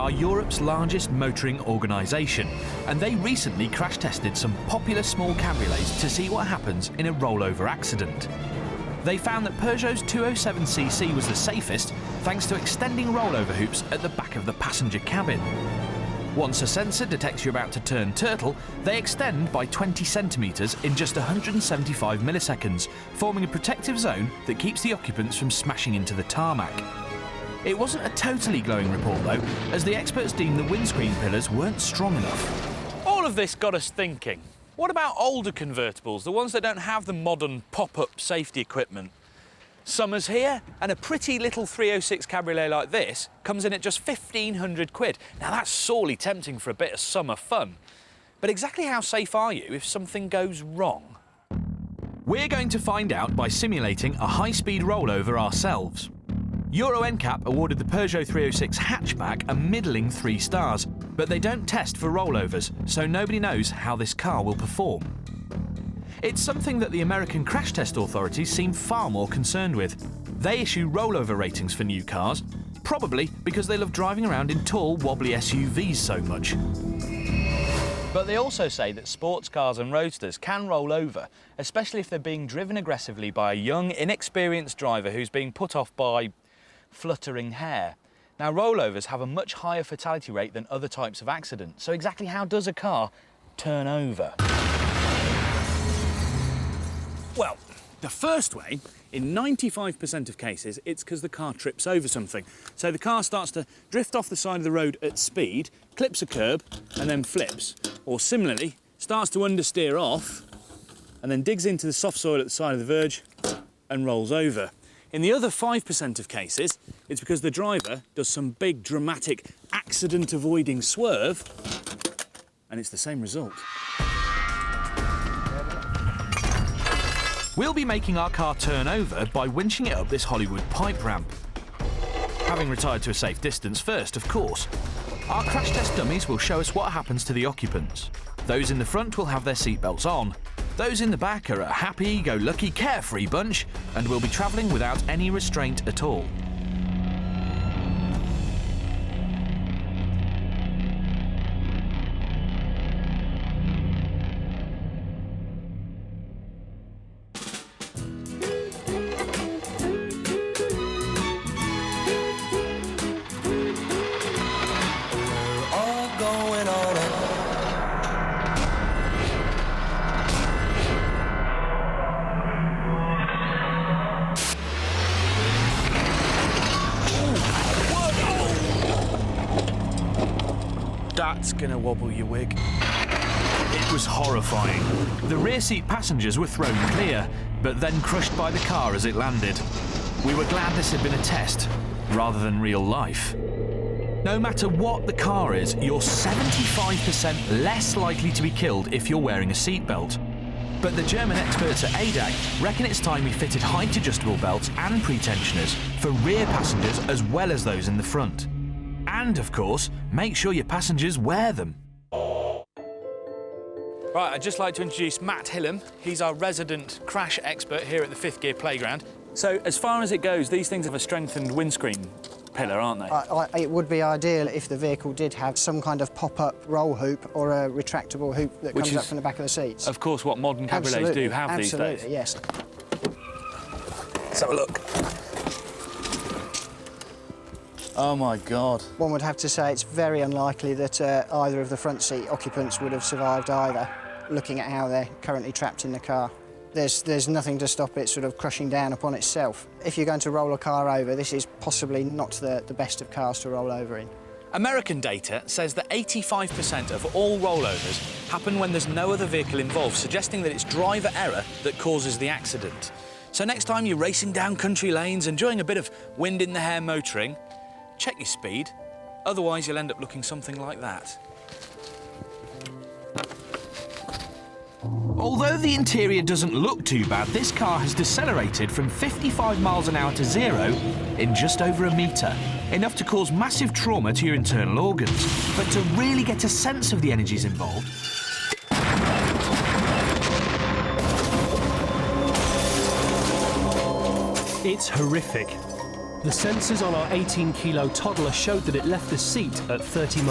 are Europe's largest motoring organisation, and they recently crash tested some popular small cabriolets to see what happens in a rollover accident. They found that Peugeot's 207cc was the safest thanks to extending rollover hoops at the back of the passenger cabin. Once a sensor detects you're about to turn turtle, they extend by 20 centimetres in just 175 milliseconds, forming a protective zone that keeps the occupants from smashing into the tarmac. It wasn't a totally glowing report though, as the experts deemed the windscreen pillars weren't strong enough. All of this got us thinking. What about older convertibles, the ones that don't have the modern pop-up safety equipment? Summer's here, and a pretty little 306 cabriolet like this comes in at just 1,500 quid. Now that's sorely tempting for a bit of summer fun. But exactly how safe are you if something goes wrong? We're going to find out by simulating a high-speed rollover ourselves. Euro NCAP awarded the Peugeot 306 hatchback a middling 3 stars, but they don't test for rollovers, so nobody knows how this car will perform. It's something that the American crash test authorities seem far more concerned with. They issue rollover ratings for new cars, probably because they love driving around in tall, wobbly SUVs so much. But they also say that sports cars and roadsters can roll over, especially if they're being driven aggressively by a young, inexperienced driver who's being put off by fluttering hair. Now, rollovers have a much higher fatality rate than other types of accidents, so exactly how does a car turn over? Well, the first way, in 95% of cases, it's because the car trips over something. So the car starts to drift off the side of the road at speed, clips a curb, and then flips. Or similarly, starts to understeer off, and then digs into the soft soil at the side of the verge and rolls over. In the other 5% of cases, it's because the driver does some big, dramatic, accident-avoiding swerve, and it's the same result. We'll be making our car turn over by winching it up this Hollywood pipe ramp. Having retired to a safe distance first, of course. Our crash test dummies will show us what happens to the occupants. Those in the front will have their seatbelts on. Those in the back are a happy-go-lucky, carefree bunch, and will be travelling without any restraint at all. That's gonna wobble your wig. It was horrifying. The rear seat passengers were thrown clear, but then crushed by the car as it landed. We were glad this had been a test, rather than real life. No matter what the car is, you're 75% less likely to be killed if you're wearing a seatbelt. But the German experts at ADAC reckon it's time we fitted height-adjustable belts and pretensioners for rear passengers as well as those in the front. And, of course, make sure your passengers wear them. Right, I'd just like to introduce Matt Hillam. He's our resident crash expert here at the Fifth Gear Playground. So, as far as it goes, these things have a strengthened windscreen pillar, aren't they? It would be ideal if the vehicle did have some kind of pop-up roll hoop or a retractable hoop that comes up from the back of the seats. Of course, what modern cabriolets do have these days. Absolutely, yes. Let's have a look. Oh, my God. One would have to say it's very unlikely that either of the front seat occupants would have survived either, looking at how they're currently trapped in the car. There's nothing to stop it sort of crushing down upon itself. If you're going to roll a car over, this is possibly not the best of cars to roll over in. American data says that 85% of all rollovers happen when there's no other vehicle involved, suggesting that it's driver error that causes the accident. So next time you're racing down country lanes, enjoying a bit of wind in the hair motoring, check your speed, otherwise you'll end up looking something like that. Although the interior doesn't look too bad, this car has decelerated from 55 miles an hour to 0 in just over a metre. Enough to cause massive trauma to your internal organs. But to really get a sense of the energies involved, it's horrific. The sensors on our 18-kilo toddler showed that it left the seat at 30 miles